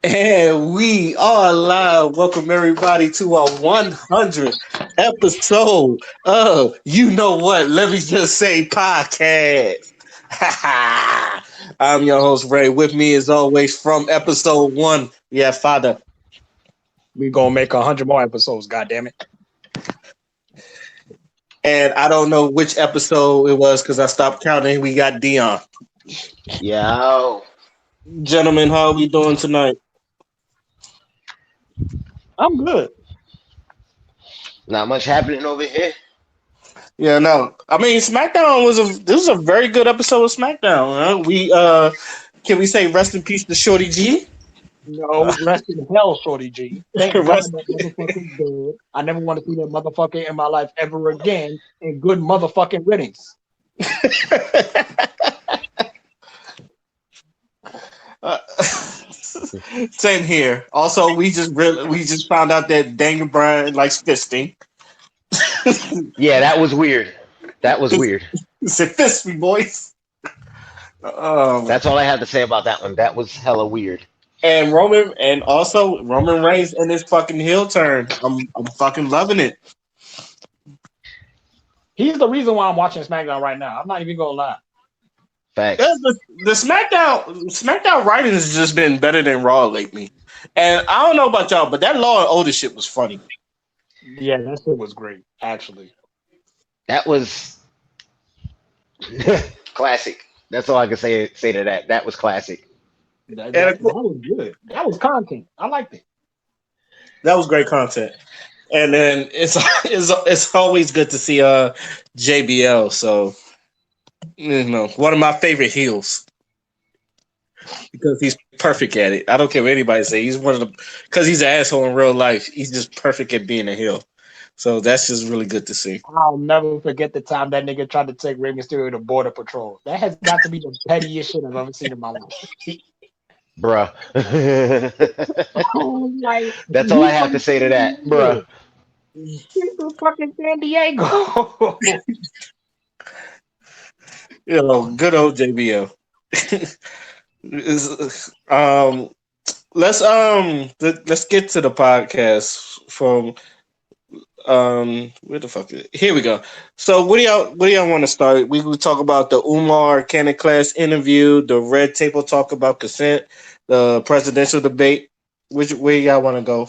And we are live. Welcome everybody to our 100th episode of You Know What? Let me just say podcast. I'm your host Ray. With me as always from episode one, we have Father. We gonna make 100 more episodes. God damn it! And I don't know which episode it was because I stopped counting. We got Dion. Yo, Gentlemen, how are we doing tonight? I'm good. not much happening over here. Yeah, no. I mean, SmackDown was a very good episode of SmackDown. Huh? We can we say rest in peace to Shorty G? No, rest in hell, Shorty G. Thank God Rest. that motherfucker's dead. I never want to see that motherfucker in my life ever again. In good motherfucking riddance. Uh, Same here. Also, we just found out that Daniel Bryan likes fisting. Yeah, that was weird. That was weird. He said, "Fist me, boys." Um, That's all I have to say about that one. That was hella weird. and also Roman Reigns and his fucking heel turn. I'm fucking loving it. He's the reason why I'm watching SmackDown right now. I'm not even gonna lie. Facts. The SmackDown writing has just been better than Raw lately. And I don't know about y'all, but that Law and Order shit was funny. Yeah, that shit was great, actually. That was classic. That's all I can say to that. That was classic. That was good. That was content. I liked it. That was great content. And then it's always good to see JBL. So one of my favorite heels because he's perfect at it. I don't care what anybody say. He's one of the because he's an asshole in real life. He's just perfect at being a heel. So that's just really good to see. I'll never forget the time that nigga tried to take Rey Mysterio to Border Patrol. That has got to be the pettiest shit I've ever seen in my life. Bruh. Like, That's all I have to say to that. Bruh. He's from fucking San Diego. Good old JBL. Let's get to the podcast from where the fuck is it? Here we go. So what do y'all want to start? We will talk about the Umar Cannon Class interview, the Red Table talk about consent, the presidential debate. Which way y'all want to go?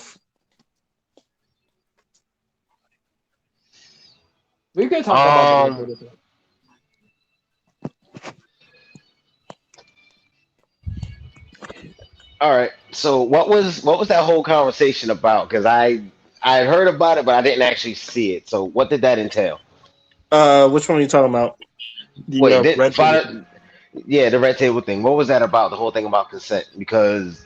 We could talk about the All right. So what was that whole conversation about? Because I heard about it, but I didn't actually see it. So what did that entail? Which one are you talking about? Wait, red yeah, the red table thing. What was that about? The whole thing about consent? Because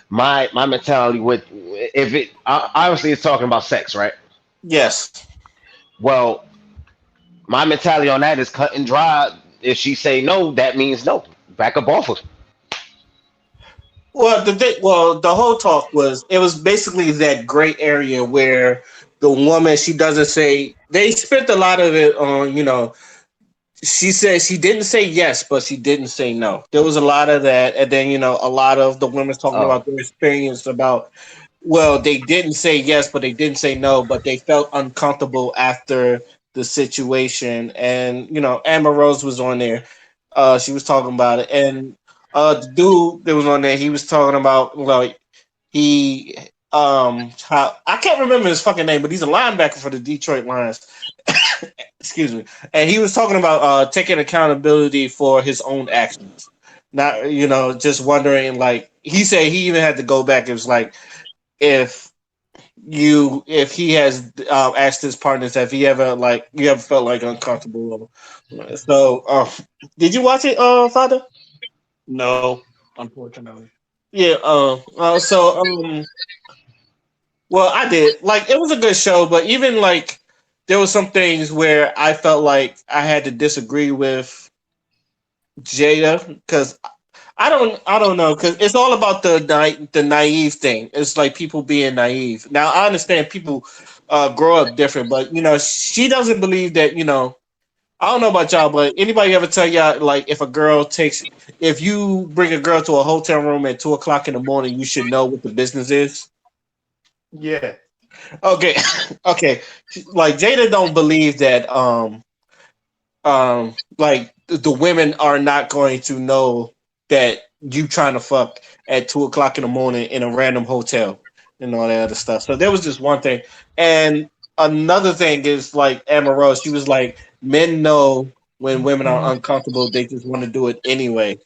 my mentality with if it obviously it's talking about sex, right? Yes. Well, my mentality on that is cut and dry. If she say no, that means no. Back up off of. The whole talk was basically that gray area where the woman she doesn't say they spent a lot of it on she said she didn't say yes but she didn't say no. There was a lot of that, and then a lot of the women talking Oh, about their experience about they didn't say yes but they didn't say no but they felt uncomfortable after the situation, and Amber Rose was on there. She was talking about it, and the dude that was on there, he was talking about he how I can't remember his fucking name, but he's a linebacker for the Detroit Lions. Excuse me. And he was talking about taking accountability for his own actions. Not just wondering, like he said he even had to go back. It was like if if he has asked his partners have he ever you ever felt like uncomfortable. So did you watch it, Father? No, unfortunately. Yeah. Well, I did. Like, it was a good show, but even there was some things where I felt like I had to disagree with Jada because I don't know because it's all about the naive thing. It's like people being naive. Now I understand people grow up different, but she doesn't believe that I don't know about y'all, but anybody ever tell y'all like if you bring a girl to a hotel room at 2 o'clock in the morning, you should know what the business is? Yeah. Okay, okay. Like Jada don't believe that like the women are not going to know that you trying to fuck at 2 o'clock in the morning in a random hotel and all that other stuff. So there was just one thing, and another thing is like Amber Rose. She was like, men know when women are uncomfortable, they just want to do it anyway.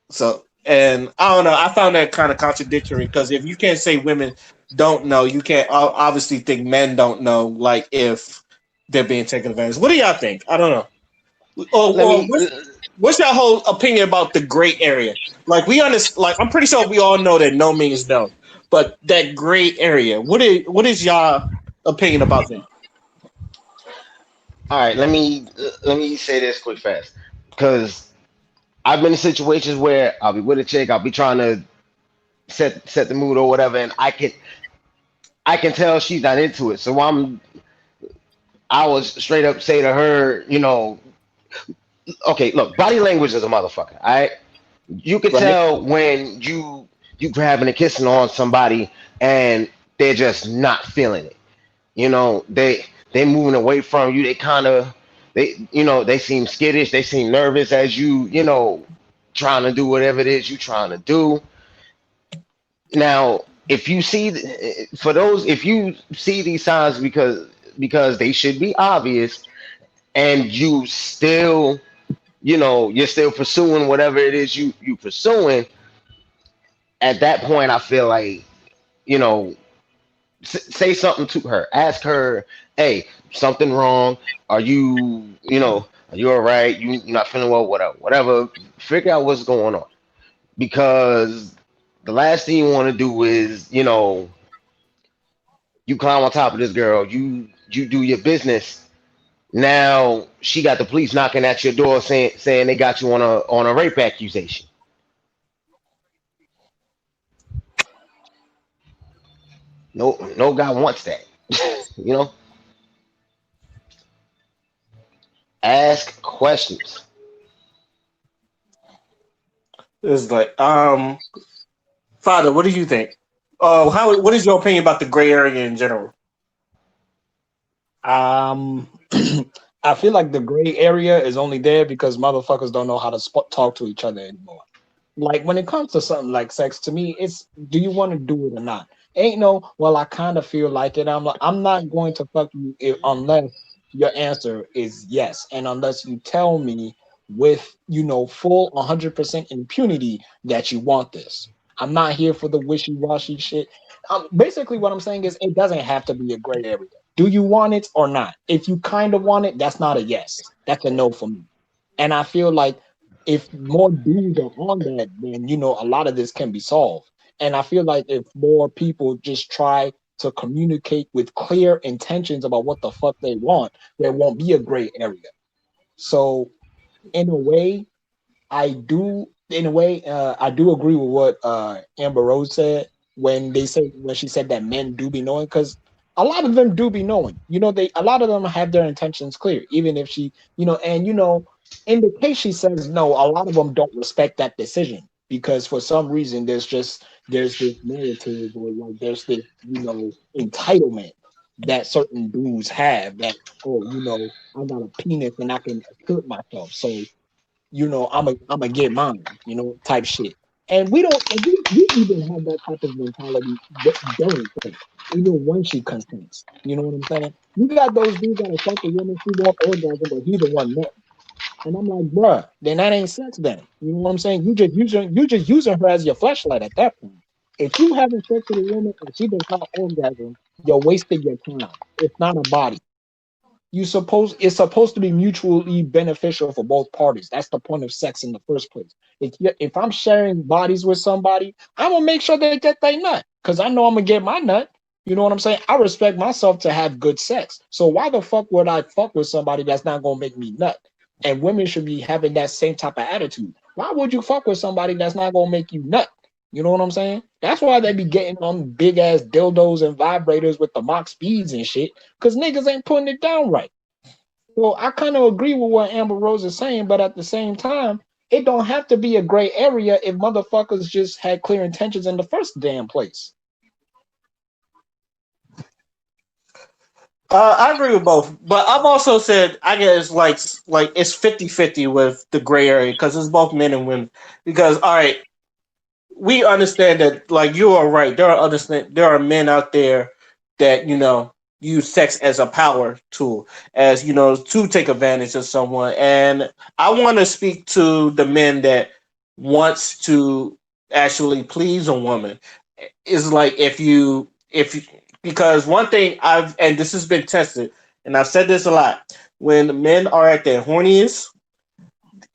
So, and I don't know. I found that kind of contradictory because if you can't say women don't know, you can't obviously think men don't know. Like if they're being taken advantage. What do y'all think? I don't know. Let Or me what's your whole opinion about the gray area? Like we understand, like I'm pretty sure we all know that no means no, but that gray area. What is y'all opinion about that? all right. Let me say this quick fast because I've been in situations where I'll be with a chick, I'll be trying to set the mood or whatever, and I can tell she's not into it. So I was straight up say to her, okay, look, body language is a motherfucker. All right, you can Right, tell when you grabbing and kissing on somebody and they're just not feeling it. They moving away from you. They kind of they seem skittish. They seem nervous as trying to do whatever it is you trying to do. Now, if you see for those if you see these signs because they should be obvious and you're still pursuing whatever it is you pursuing, at that point I feel like, you know say something to her. Ask her, hey, something wrong? Are you all right? You're not feeling well? Whatever. Figure out what's going on because the last thing you want to do is, you climb on top of this girl. You do your business. Now she got the police knocking at your door saying they got you on a rape accusation. No guy wants that. You know, ask questions. it's like Father. What do you think? How? What is your opinion about the gray area in general? Um, I feel like the gray area is only there because motherfuckers don't know how to talk to each other anymore. Like when it comes to something like sex, to me, it's do you want to do it or not? Ain't no, well, I kind of feel like it. I'm not going to fuck you unless your answer is yes, and unless you tell me with full 100% impunity that you want this. I'm not here for the wishy washy shit. Basically, what I'm saying is it doesn't have to be a gray area. Do you want it or not? If you kind of want it, that's not a yes. That's a no for me. And I feel like if more dudes are on that, then a lot of this can be solved. And I feel like if more people just try to communicate with clear intentions about what the fuck they want, there won't be a gray area. So in a way, I do agree with what Amber Rose said when she said that men do be knowing, because a lot of them do be knowing. They a lot of them have their intentions clear, even if she, and in the case she says no, a lot of them don't respect that decision because for some reason there's this narrative or like there's this entitlement that certain dudes have that, oh, I got a penis and I can assert myself, so I'm a get mine, type shit. And we don't, and we even have that type of mentality during sex, even when she consents. You know what I'm saying? You got those dudes that are fuck a woman, she won't orgasm, but he the one nut. And I'm like, bruh, then that ain't sex then. You know what I'm saying? You just using her as your flashlight at that point. If you having sex with a woman and she does not orgasm, you're wasting your time. It's not a body. It's supposed to be mutually beneficial for both parties. That's the point of sex in the first place. If I'm sharing bodies with somebody, I'm gonna make sure they get their nut because I know I'm gonna get my nut. You know what I'm saying? I respect myself to have good sex. So why the fuck would I fuck with somebody that's not gonna make me nut? And women should be having that same type of attitude. Why would you fuck with somebody that's not gonna make you nut? You know what I'm saying? That's why they be getting on big ass dildos and vibrators with the mock speeds and shit, because niggas ain't putting it down right. So I kind of agree with what Amber Rose is saying, but at the same time, it don't have to be a gray area if motherfuckers just had clear intentions in the first damn place. I agree with both, but I've also said I guess like it's 50-50 with the gray area because it's both men and women. Because all right, we understand that like you are right. There are men out there that use sex as a power tool, as to take advantage of someone. And I want to speak to the men that wants to actually please a woman. Is like if you because one thing and this has been tested, and I've said this a lot, when men are at their horniest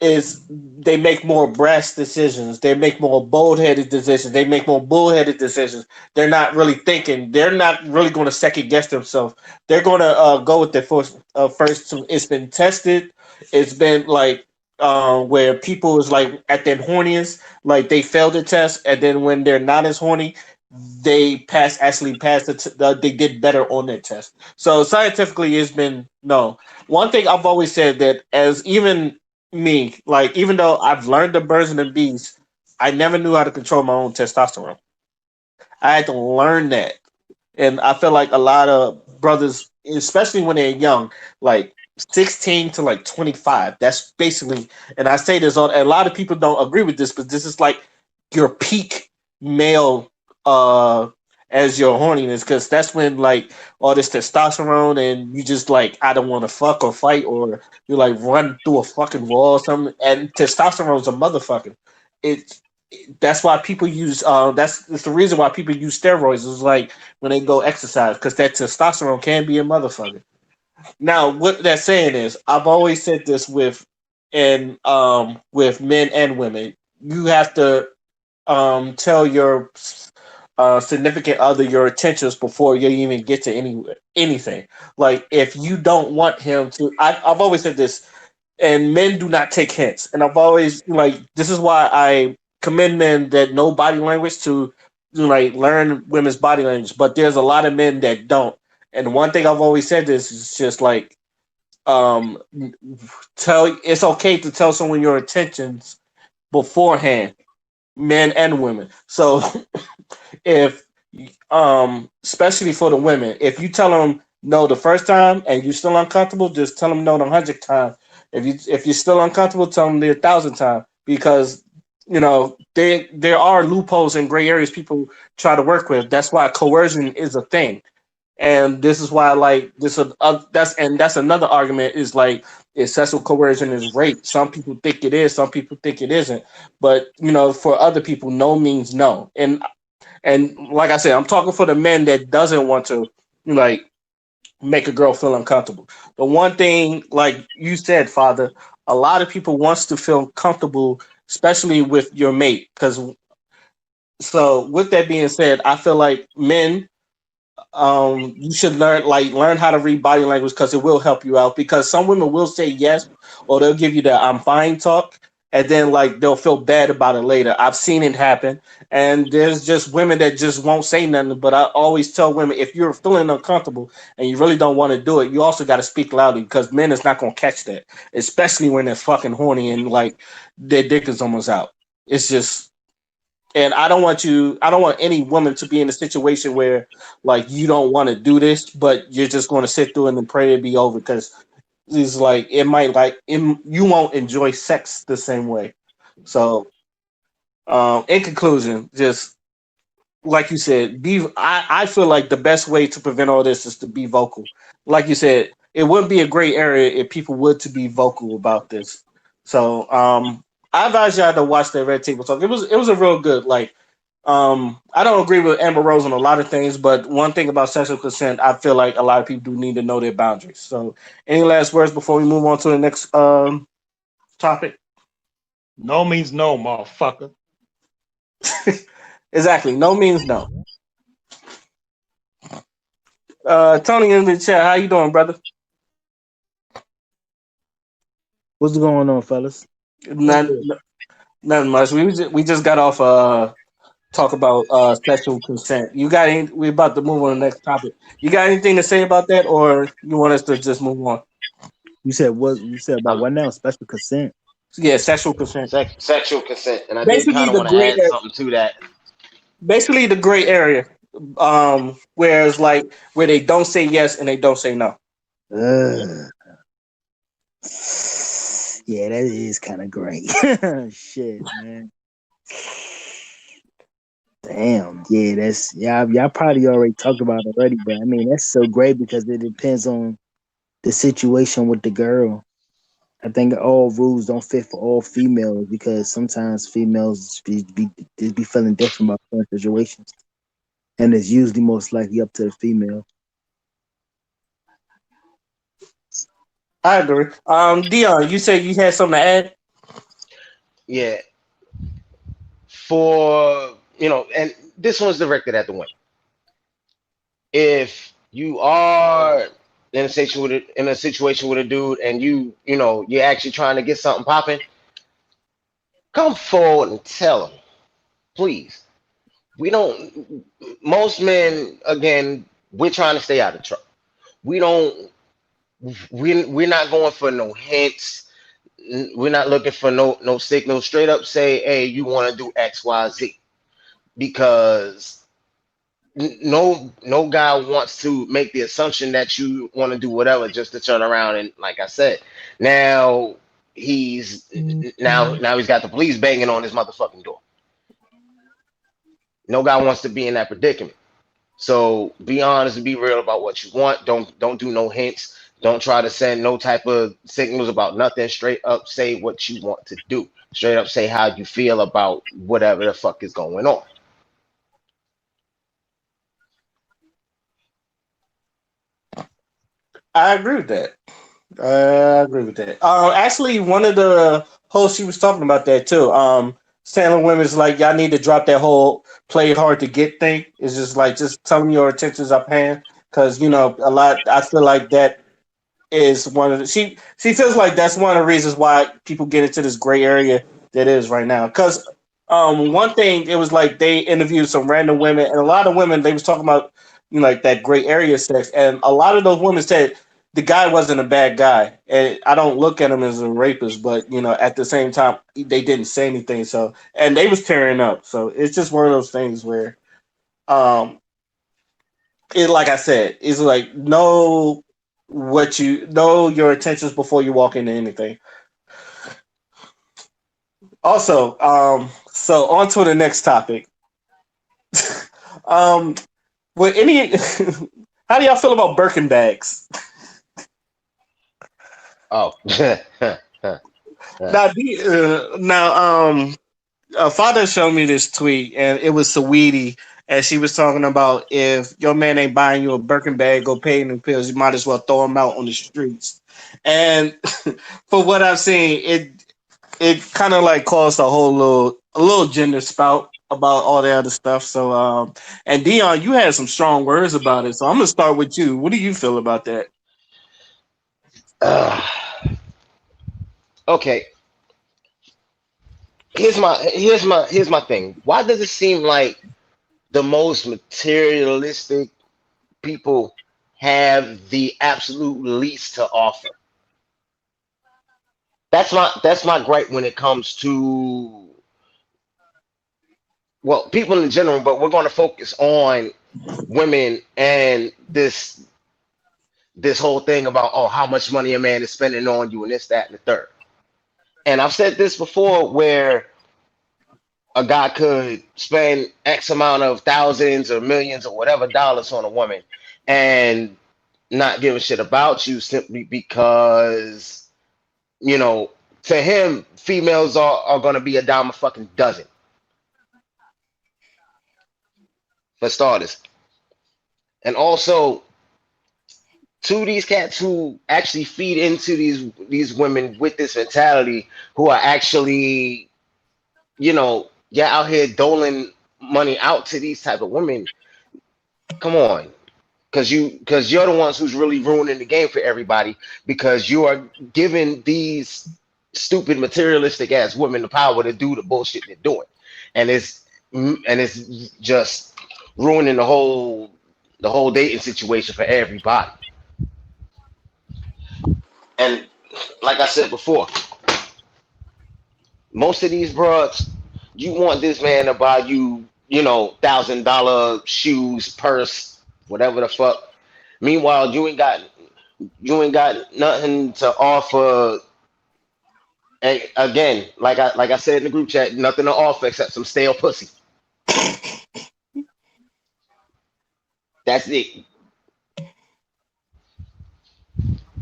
is they make more brash decisions. They make more bold headed decisions. They make more bullheaded decisions. They're not really thinking. They're not really going to second guess themselves. They're going to go with their first. It's been tested. It's been like where people is like at their horniest, like they failed the test, and then when they're not as horny, they actually passed they did better on their test. So scientifically, it's been no. One thing I've always said that as even me, like even though I've learned the birds and the bees, I never knew how to control my own testosterone. I had to learn that, and I feel like a lot of brothers, especially when they're young, like 16 to like 25, that's basically, and I say this on, a lot of people don't agree with this, but this is like your peak male uh as your horniness, because that's when like all this testosterone and you just like I don't want to fuck or fight, or you like run through a fucking wall or something, and testosterone's a motherfucker. It's that's why people use that's the reason why people use steroids is like when they go exercise, because that testosterone can be a motherfucker. Now, what that saying is, I've always said this with men and women, you have to tell your significant other your intentions before you even get to anything. Like if you don't want him to, I've always said this, and men do not take hints. And I've always like this is why I commend men that know body language to like learn women's body language. But there's a lot of men that don't. And one thing I've always said this is just like um tell it's okay to tell someone your intentions beforehand, men and women. So if especially for the women, if you tell them no the first time and you're still uncomfortable, just tell them no the 100th time. If you're still uncomfortable, tell them the 1,000th time, because there are loopholes and gray areas people try to work with. That's why coercion is a thing, and this is why like that's another argument is like if sexual coercion is rape. Some people think it is, some people think it isn't, but for other people, no means no. And like I said, I'm talking for the men that doesn't want to like make a girl feel uncomfortable. The one thing, like you said, Father, a lot of people wants to feel comfortable, especially with your mate. Because so, with that being said, I feel like men you should learn how to read body language, because it will help you out, because some women will say yes, or they'll give you the I'm fine talk, and then like they'll feel bad about it later. I've seen it happen, and there's just women that just won't say nothing. But I always tell women, if you're feeling uncomfortable and you really don't want to do it, you also got to speak loudly, because men is not going to catch that, especially when they're fucking horny and like their dick is almost out. It's just, and I don't want any woman to be in a situation where like you don't want to do this, but you're just going to sit through it and pray it be over, because it's like it might you won't enjoy sex the same way. So, in conclusion, just like you said, I feel like the best way to prevent all this is to be vocal. Like you said, it wouldn't be a great area if people would to be vocal about this. So, I advise y'all to watch the Red Table Talk. It was a real good like. I don't agree with Amber Rose on a lot of things, but one thing about sexual consent, I feel like a lot of people do need to know their boundaries. So, any last words before we move on to the next topic? No means no, motherfucker. Exactly. No means no. Tony in the chat, how you doing, brother? What's going on, fellas? What's None, good? nothing much. We just got off talk about sexual consent. You got any? We about to move on to the next topic. You got anything to say about that, or you want us to just move on? You said what? You said about Um, what now? Special consent. Yeah, sexual consent. sexual consent, and I did Basically kind of the want to gray add something to that. basically the gray area. Whereas like where they don't say yes and they don't say no. Ugh. Yeah, that is kind of great. Shit, man. Damn. Yeah, that's yeah. Y'all probably already talked about it already, but I mean that's so great because it depends on the situation with the girl. I think all rules don't fit for all females because sometimes females they be feeling different about certain situations, and it's usually most likely up to the female. I agree. Dion, you said you had something to add? Yeah, for and this one's directed at the women. If you are in a situation with a dude, and you're actually trying to get something popping, come forward and tell him, please. We don't. Most men, again, we're trying to stay out of trouble. We don't. We're not going for no hints. We're not looking for no signals. Straight up say, hey, you want to do X, Y, Z, because no guy wants to make the assumption that you want to do whatever just to turn around and, like I said, now he's now he's got the police banging on his motherfucking door. No guy wants to be in that predicament. So be honest and be real about what you want. Don't do no hints. Don't try to send no type of signals about nothing. Straight up say what you want to do. Straight up say how you feel about whatever the fuck is going on. I agree with that. I agree with that. Actually, one of the hosts she was talking about that too. Telling women's like y'all need to drop that whole play hard to get thing. It's just like just tell them your intentions up hand because a lot. I feel like that is one of the she feels like that's one of the reasons why people get into this gray area that is right now. Because one thing it was like they interviewed some random women and a lot of women they was talking about like that gray area sex and a lot of those women said the guy wasn't a bad guy and I don't look at him as a rapist but at the same time they didn't say anything so and they was tearing up so it's just one of those things where um it like I said, it's like know what you know your intentions before you walk into anything. Also, so on to the next topic. um, with any, how do y'all feel about Birkin bags? Oh, Now, a father showed me this tweet, and it was Saweetie, and she was talking about if your man ain't buying you a Birkin bag or paying the pills, you might as well throw him out on the streets. And for what I've seen, it kind of like caused a little gender spout about all the other stuff. So and Dion, you had some strong words about it. So I'm gonna start with you. What do you feel about that? uh, okay. Here's my thing. Why does it seem like the most materialistic people have the absolute least to offer? That's my gripe when it comes to, well, people in general, but we're going to focus on women and this whole thing about, oh, how much money a man is spending on you and this, that, and the third. And I've said this before, where a guy could spend X amount of thousands or millions or whatever dollars on a woman and not give a shit about you, simply because, you know, to him, females are going to be a dime a fucking dozen, for starters. And also, to these cats who actually feed into these women with this mentality, who are actually, you're out here doling money out to these type of women. Come on, because you're the ones who's really ruining the game for everybody, because you are giving these stupid materialistic ass women the power to do the bullshit they're doing, and it's just ruining the whole dating situation for everybody. And like I said before, most of these broads, you want this man to buy you, $1,000 shoes, purse, whatever the fuck. Meanwhile, you ain't got nothing to offer. And again, like I said in the group chat, nothing to offer except some stale pussy. That's it.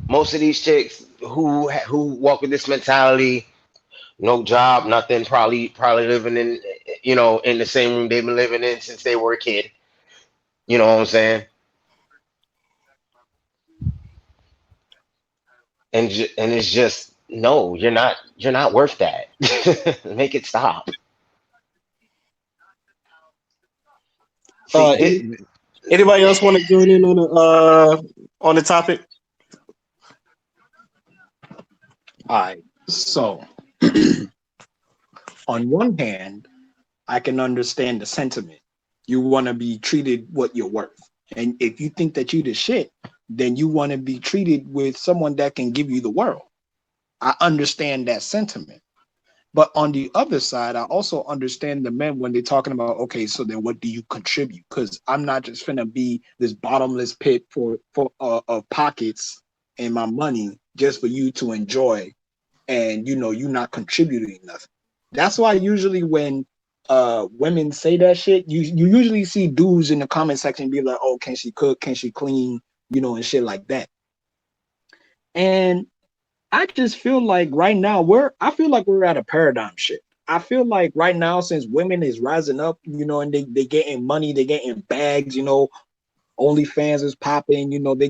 Most of these chicks who walk with this mentality, no job, nothing, probably living in the same room they've been living in since they were a kid. You know what I'm saying? And it's just no, you're not worth that. Make it stop. See, Any, anybody else want to join in on the topic? All right. So, on one hand, I can understand the sentiment. You want to be treated what you're worth. And if you think that you the shit, then you want to be treated with someone that can give you the world. I understand that sentiment. But on the other side, I also understand the men when they're talking about, okay, so then what do you contribute? Because I'm not just finna be this bottomless pit for of pockets and my money just for you to enjoy, and you're not contributing nothing. That's why usually when women say that shit, you usually see dudes in the comment section be like, oh, can she cook? Can she clean? And shit like that. And I just feel like right now I feel like we're at a paradigm shift. I feel like right now, since women is rising up, and they getting money, they getting bags, OnlyFans is popping, they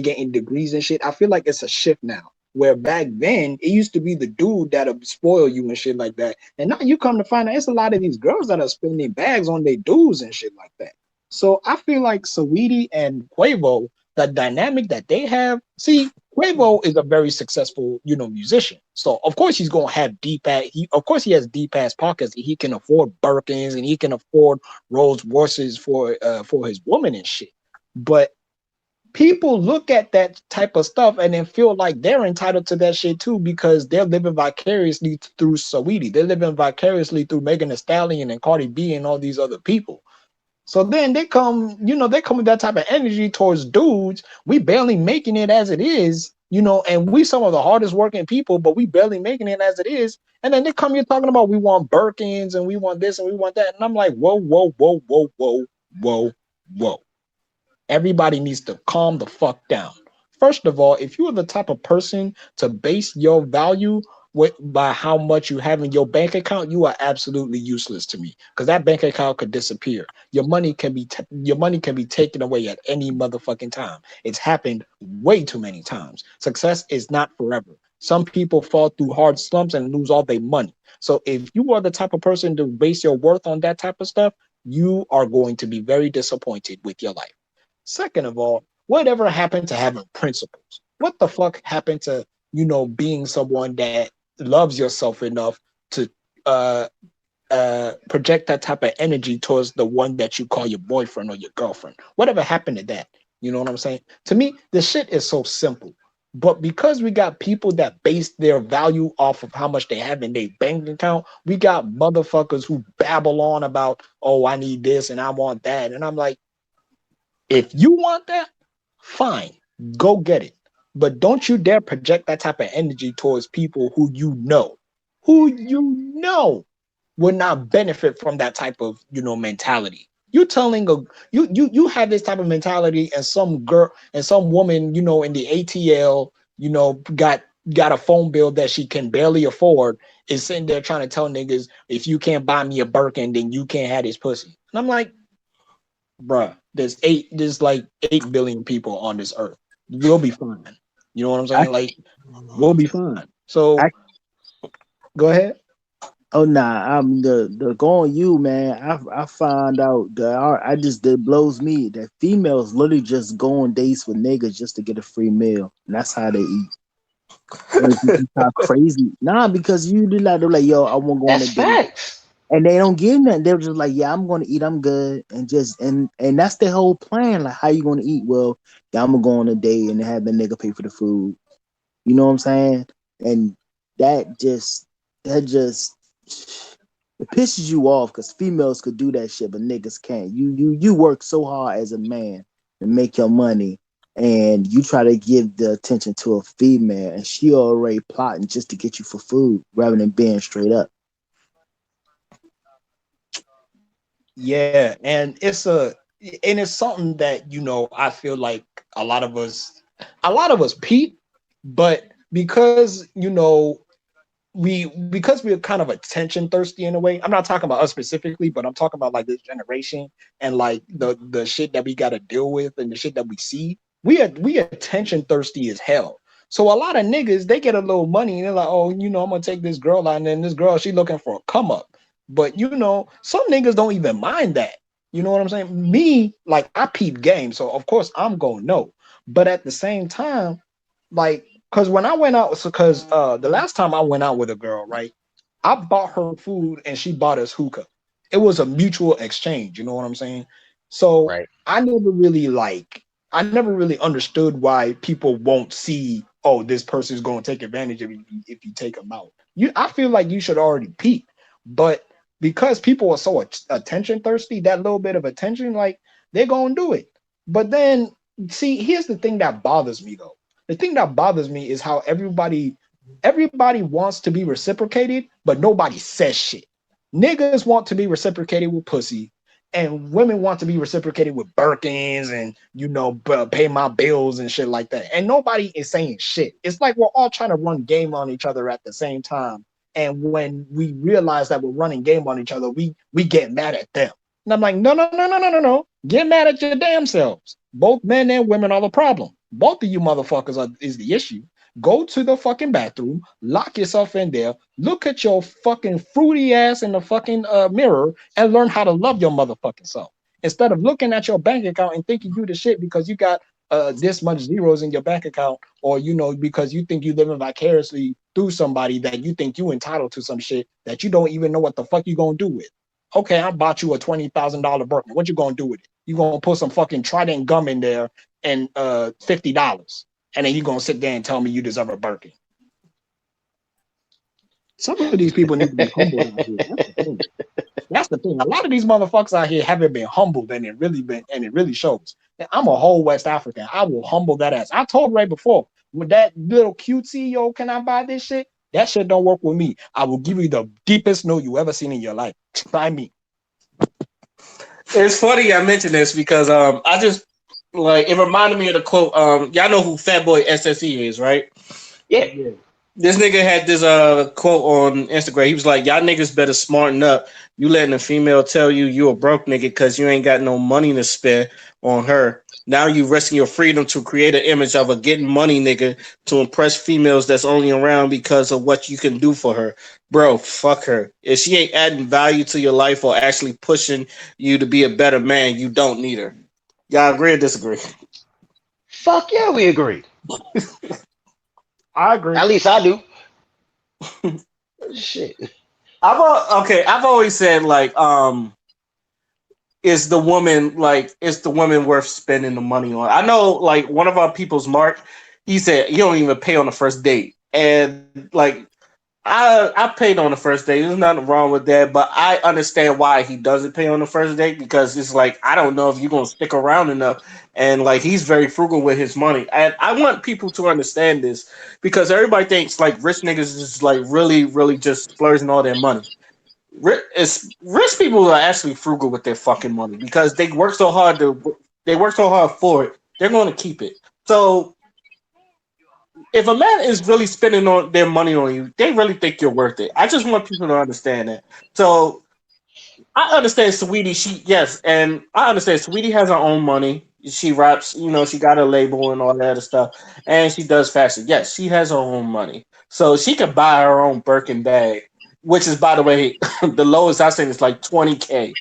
getting degrees and shit. I feel like it's a shift now. Where back then it used to be the dude that'll spoil you and shit like that. And now you come to find out it's a lot of these girls that are spending bags on their dudes and shit like that. So I feel like Saweetie and Quavo, the dynamic that they have, see, Quavo is a very successful, musician. So of course he's gonna have of course he has deep ass pockets. He can afford Birkins and he can afford Rolls Royces for his woman and shit. But people look at that type of stuff and then feel like they're entitled to that shit too because they're living vicariously through Saweetie. They're living vicariously through Megan Thee Stallion and Cardi B and all these other people. So then they come with that type of energy towards dudes. We barely making it as it is, and we some of the hardest working people, but we barely making it as it is. And then they come here talking about we want Birkins and we want this and we want that. And I'm like, whoa, whoa, whoa, whoa, whoa, whoa, whoa. Everybody needs to calm the fuck down. First of all, if you are the type of person to base your value by how much you have in your bank account, you are absolutely useless to me because that bank account could disappear. Your money can be taken away at any motherfucking time. It's happened way too many times. Success is not forever. Some people fall through hard slumps and lose all their money. So if you are the type of person to base your worth on that type of stuff, you are going to be very disappointed with your life. Second of all, whatever happened to having principles? What the fuck happened to, being someone that loves yourself enough to uh project that type of energy towards the one that you call your boyfriend or your girlfriend? Whatever happened to that? You know what I'm saying? To me, the shit is so simple. But because we got people that base their value off of how much they have in their bank account, we got motherfuckers who babble on about, oh, I need this and I want that. And I'm like, if you want that, fine, go get it. But don't you dare project that type of energy towards people who you know will not benefit from that type of mentality. You telling a you have this type of mentality, and some girl and some woman in the ATL got a phone bill that she can barely afford, is sitting there trying to tell niggas, if you can't buy me a Birkin, then you can't have this pussy. And I'm like, bruh, there's like 8 billion people on this earth. We'll be fine. You know what I'm I, saying? Like, we'll be fine. So I go ahead. oh nah, I'm the going you man. I found out that I just that blows me that females literally just go on dates with niggas just to get a free meal, and that's how they eat. Like, it's how crazy. Nah, because you do like they're like, yo, I want to go on a That's date. facts. And they don't give nothing. They're just like, yeah, I'm gonna eat, I'm good, and just and that's the whole plan. Like, how you gonna eat? Well, yeah, I'm gonna go on a date and have the nigga pay for the food. You know what I'm saying? And that just that just it pisses you off because females could do that shit, but niggas can't. You work so hard as a man to make your money, and you try to give the attention to a female, and she already plotting just to get you for food rather than being straight up. Yeah, and it's something that I feel like a lot of us, peep, but because because we're kind of attention thirsty in a way. I'm not talking about us specifically, but I'm talking about like this generation and like the shit that we got to deal with and the shit that we see. We attention thirsty as hell. So a lot of niggas they get a little money and they're like, oh, I'm gonna take this girl out, and then this girl she looking for a come up. But some niggas don't even mind that. You know what I'm saying? Me, like I peep game, so of course I'm gonna know. But at the same time, like because when I went out, so because the last time I went out with a girl, right, I bought her food and she bought us hookah. It was a mutual exchange. You know what I'm saying? So Right. I never really understood why people won't see, oh, this person's going to take advantage of you if you take them out. I feel like you should already peep, but because people are so attention thirsty, that little bit of attention, like they're gonna do it. But then, see, here's the thing that bothers me though. The thing that bothers me is how everybody wants to be reciprocated, but nobody says shit. Niggas want to be reciprocated with pussy, and women want to be reciprocated with Birkins and pay my bills and shit like that. And nobody is saying shit. It's like we're all trying to run game on each other at the same time. And when we realize that we're running game on each other, we get mad at them. And I'm like, no, no, no, no, no, no, no. Get mad at your damn selves. Both men and women are the problem. Both of you motherfuckers is the issue. Go to the fucking bathroom, lock yourself in there, look at your fucking fruity ass in the fucking mirror, and learn how to love your motherfucking self. Instead of looking at your bank account and thinking you the shit because you got this much zeros in your bank account, or because you think you living vicariously through somebody that you think you entitled to some shit that you don't even know what the fuck you gonna do with. Okay, I bought you a $20,000 Birkin. What you gonna do with it? You gonna put some fucking Trident gum in there and $50, and then you gonna sit there and tell me you deserve a Birkin. Some of these people need to be humbled out here. That's the thing. That's the thing. A lot of these motherfuckers out here haven't been humbled, and it really shows. I'm a whole West African. I will humble that ass. I told Ray before, with that little cutesy, yo, can I buy this shit? That shit don't work with me. I will give you the deepest no you ever seen in your life. Try me. It's funny I mentioned this because I just like it reminded me of the quote. Y'all know who Fatboy SSE is, right? Yeah. Yeah. This nigga had this quote on Instagram. He was like, "Y'all niggas better smarten up. You letting a female tell you a broke nigga because you ain't got no money to spend on her. Now you risking your freedom to create an image of a getting money nigga to impress females that's only around because of what you can do for her. Bro, fuck her. If she ain't adding value to your life or actually pushing you to be a better man, you don't need her." Y'all agree or disagree? Fuck yeah, we agree. I agree. At least I do. Shit. I've always said like is the woman worth spending the money on? I know like one of our people's Mark, he said you don't even pay on the first date. And like I paid on the first date. There's nothing wrong with that, but I understand why he doesn't pay on the first date because it's like I don't know if you're gonna stick around enough. And like he's very frugal with his money. And I want people to understand this because everybody thinks like rich niggas is like really, really just splurging all their money. Rich people are actually frugal with their fucking money because they work so hard for it. They're going to keep it. So if a man is really spending on their money on you, they really think you're worth it. I just want people to understand that. So I understand Sweetie. And I understand Sweetie has her own money. She raps, she got a label and all that other stuff, and she does fashion. Yes, she has her own money, so she can buy her own Birkin bag, which is, by the way, the lowest I've seen is like 20K.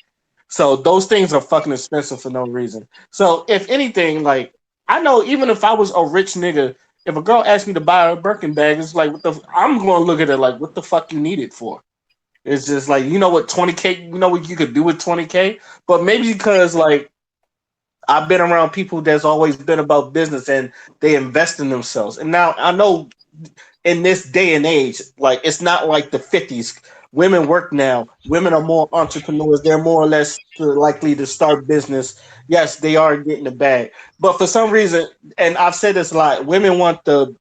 So those things are fucking expensive for no reason. So if anything, like I know, even if I was a rich nigga, if a girl asked me to buy her a Birkin bag, it's like I'm going to look at it like, what the fuck you need it for? It's just like, what 20K, what you could do with 20K, but maybe because like I've been around people that's always been about business and they invest in themselves. And now I know in this day and age, like it's not like the 50s. Women work now. Women are more entrepreneurs. They're more or less likely to start business. Yes, they are getting the bag. But for some reason, and I've said this a lot, women want the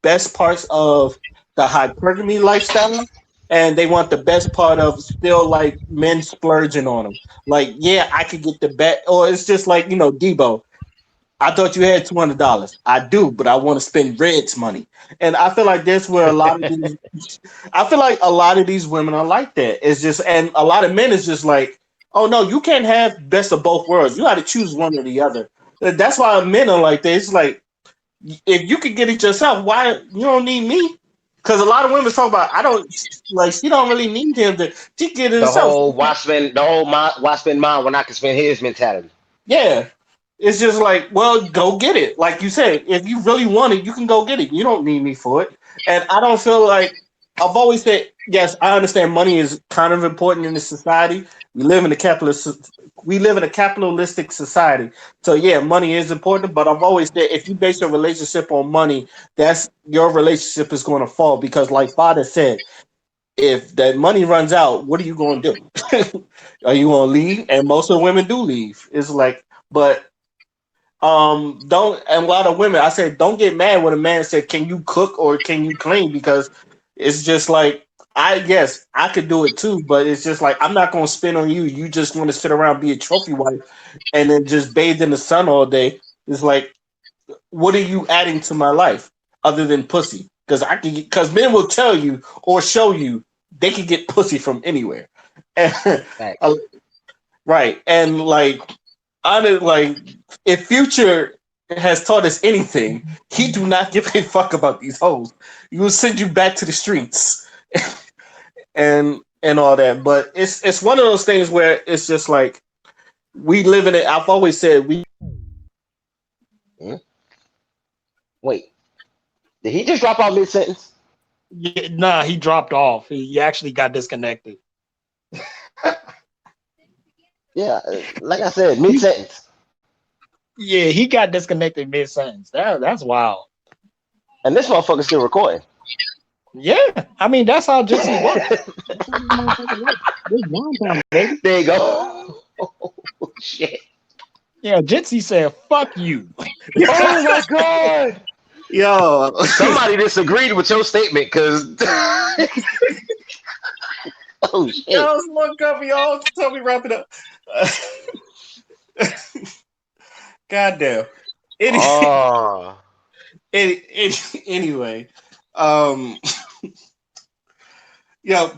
best parts of the hypergamy lifestyle, and they want the best part of still like men splurging on them. Like, yeah, I could get the bet, or it's just like Debo. I thought you had $200. I do, but I want to spend Red's money, and I feel like that's where a lot of these. I feel like a lot of these women are like that. It's just, and a lot of men is just like, oh no, you can't have best of both worlds. You got to choose one or the other. That's why men are like that. It's like if you could get it yourself, why you don't need me? Because a lot of women talk about I don't like she don't really need him to she get it The herself. whole why spend mine when I can spend his mentality. Yeah. It's just like, well, go get it. Like you said, if you really want it, you can go get it. You don't need me for it. And I don't feel like I've always said, yes, I understand money is kind of important in this society. We live in a capitalistic society. So yeah, money is important, but I've always said if you base your relationship on money, that's your relationship is going to fall because like father said, if that money runs out, what are you going to do? Are you going to leave? And most of the women do leave. It's like, but don't and a lot of women I said don't get mad when a man said can you cook or can you clean because it's just like I could do it too, but it's just like I'm not gonna spin on you. You just want to sit around be a trophy wife and then just bathe in the sun all day. It's like what are you adding to my life other than pussy? Because men will tell you or show you they can get pussy from anywhere. And, Facts. right. And like if Future has taught us anything, he do not give a fuck about these hoes. He will send you back to the streets and all that. But it's one of those things where it's just like we live in it. I've always said we Hmm? Wait, did he just drop out mid sentence? Yeah, nah, he dropped off. He actually got disconnected. Yeah, like I said, mid He, sentence. yeah, he got disconnected mid sentence. That's wild. And this motherfucker's still recording. Yeah, I mean that's how Jitsi works. There That's how this motherfucker works. This Valentine's, baby. you go. Oh, shit. Yeah, Jitsi said, "Fuck you." Oh my god. yo Somebody disagreed with your statement because oh shit. yo look up y'all tell me wrap it up. Goddamn. Any, Oh. anyway, um,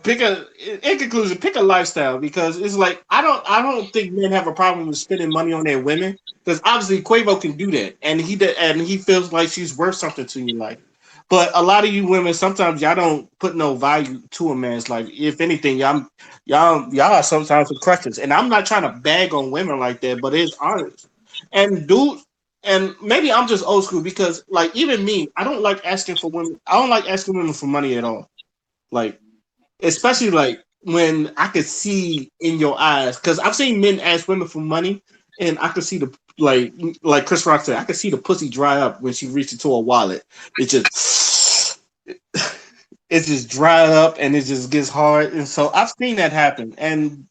pick a in conclusion, pick a lifestyle because it's like I don't think men have a problem with spending money on their women because obviously Quavo can do that and he feels like she's worth something to your life. But a lot of you women, sometimes y'all don't put no value to a man's life. If anything, y'all are sometimes with crutches. And I'm not trying to bag on women like that, but it's honest. And dude, and maybe I'm just old school because like even me, I don't like asking for women. I don't like asking women for money at all. Like especially like when I could see in your eyes, because I've seen men ask women for money, and I could see the like Chris Rock said, I could see the pussy dry up when she reached into a wallet. It just it just dried up and it just gets hard, and so I've seen that happen. And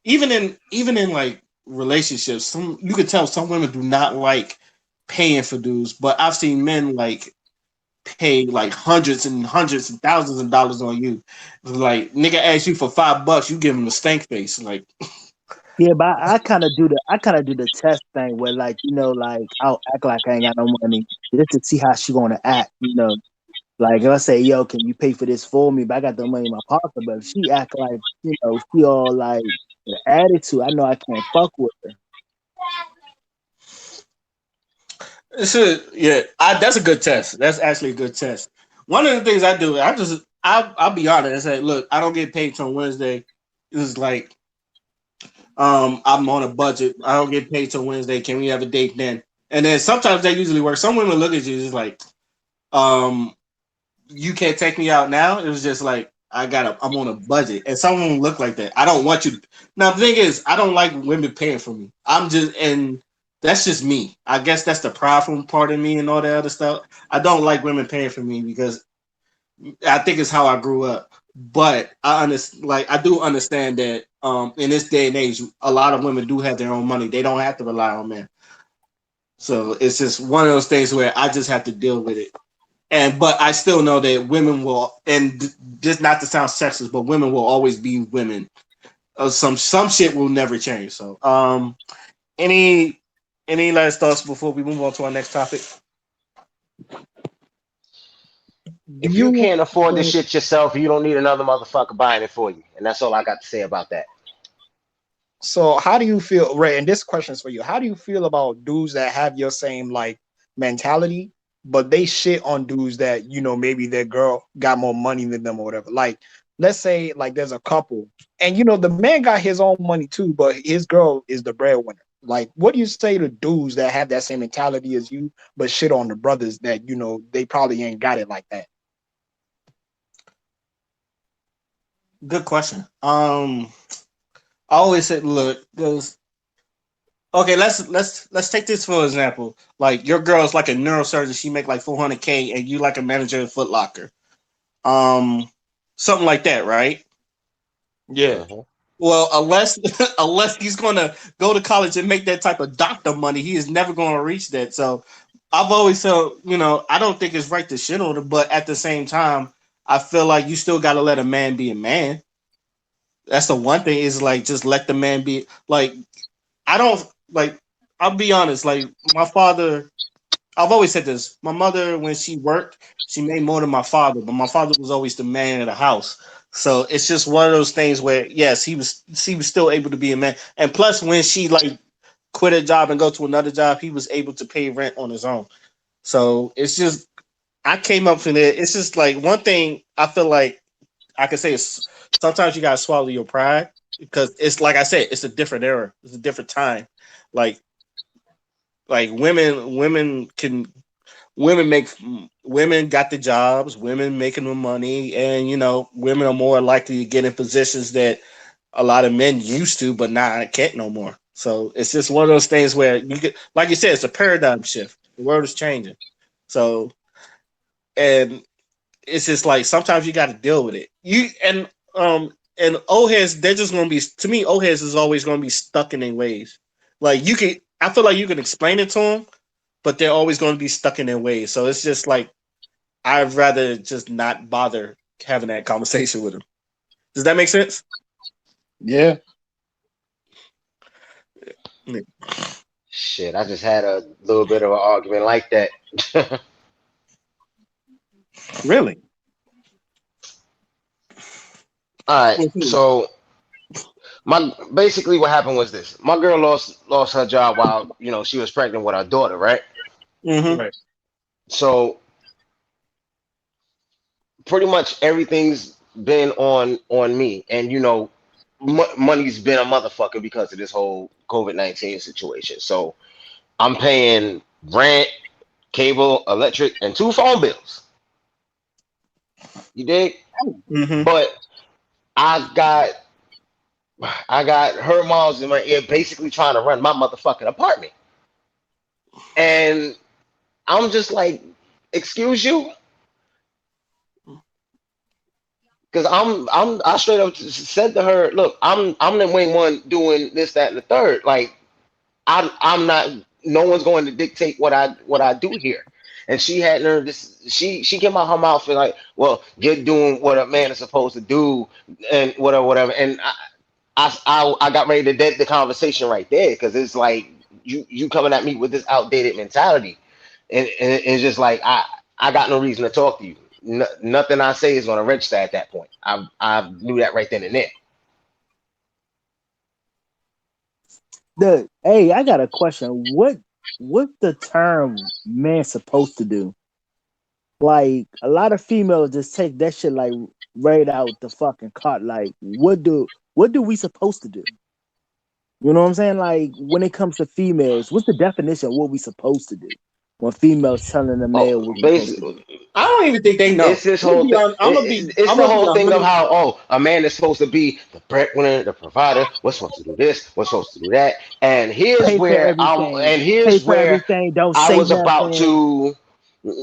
even in like relationships, some you could tell some women do not like paying for dudes, but I've seen men like pay like hundreds and hundreds and thousands of dollars on you. Like nigga asks you for $5, you give him a stank face. Like Yeah, but I kind of do the test thing where like like I'll act like I ain't got no money just to see how she gonna act. Like if I say, "Yo, can you pay for this for me?" But I got the money in my pocket. But if she act like she all like with attitude, I know I can't fuck with her. yeah, that's a good test. That's actually a good test. One of the things I do, I'll be honest and say, look, I don't get paid till Wednesday. It's like I'm on a budget. I don't get paid till Wednesday. Can we have a date then? And then sometimes that usually works. Some women look at you just like, um, you can't take me out now. It was just like I'm on a budget, and some women look like that. I don't want you. Now the thing is, I don't like women paying for me. I'm just and That's just me. I guess that's the prideful part of me and all that other stuff. I don't like women paying for me because I think it's how I grew up. But I understand, like I do understand that in this day and age, a lot of women do have their own money. They don't have to rely on men. So it's just one of those things where I just have to deal with it. And but I still know that women will, and just not to sound sexist, but women will always be women. Some shit will never change. So any any last thoughts before we move on to our next topic? Do If you you can't afford this shit yourself, you don't need another motherfucker buying it for you. And that's all I got to say about that. So how do you feel, Ray? And this question is for you. How do you feel about dudes that have your same like mentality, but they shit on dudes that maybe their girl got more money than them or whatever? Like, let's say like there's a couple, and the man got his own money too, but his girl is the breadwinner. Like, what do you say to dudes that have that same mentality as you, but shit on the brothers that they probably ain't got it like that? Good question. I always said, look, because okay, let's take this for example. Like your girl's like a neurosurgeon, she make like 400K, and you like a manager at Foot Locker. Um, Something like that, right? Yeah. Hmm. Well, unless unless he's gonna go to college and make that type of doctor money, he is never gonna reach that. So I've always felt, I don't think it's right to shit on him, but at the same time, I feel like you still gotta let a man be a man. That's the one thing is like just let the man be like I don't like I'll be honest, like my father I've always said this. My mother, when she worked, she made more than my father, but my father was always the man of the house. So it's just one of those things where yes, he was still able to be a man. And plus when she like quit a job and go to another job, he was able to pay rent on his own. So it's just I came up from it. It's just like one thing I feel like I can say is sometimes you gotta swallow your pride because it's like I said, it's a different era, it's a different time. Like women make women got the jobs, women making the money, and women are more likely to get in positions that a lot of men used to, but now I can't no more. So it's just one of those things where you get, like you said, it's a paradigm shift. The world is changing. So and it's just like sometimes you got to deal with it. And old heads, they're just gonna be to me. Old heads is always gonna be stuck in their ways. Like you can, I feel like you can explain it to them, but they're always gonna be stuck in their ways. So it's just like I'd rather just not bother having that conversation with them. Does that make sense? Yeah. Yeah. Shit, I just had a little bit of an argument like that. Really? All right, With who? so my basically what happened was this: my girl lost her job while she was pregnant with our daughter, right? Mm-hmm. Right. So pretty much everything's been on me, and money's been a motherfucker because of this whole COVID-19 situation. So I'm paying rent, cable, electric, and two phone bills. You dig? Mm-hmm. But I got I got her moms in my ear basically trying to run my motherfucking apartment. And I'm just like, excuse you? Because I straight up said to her, look, I'm the main one doing this, that, and the third. Like I'm not. No one's going to dictate what I do here. And she had learned this. She came out her mouth and like, well, you're doing what a man is supposed to do, and whatever, whatever. And I got ready to dead the conversation right there because it's like you coming at me with this outdated mentality, and it's just like I got no reason to talk to you. Nothing I say is going to register at that point. I knew that right then and there. Hey, I got a question. What the term man supposed to do? Like a lot of females just take that shit like right out the fucking cart. Like what do we supposed to do? You know what I'm saying? Like when it comes to females, what's the definition of what we supposed to do? when females telling the male Oh, what you're supposed to do. basically, I don't even think they it's know. this I'm gonna whole be thing. on. It's I'm the gonna be whole a thing of hundred. how a man is supposed to be the breadwinner, the provider. We're supposed to do this. We're supposed to do that. And Pay for everything. Pay here's for where everything. Don't I say was about nothing. to.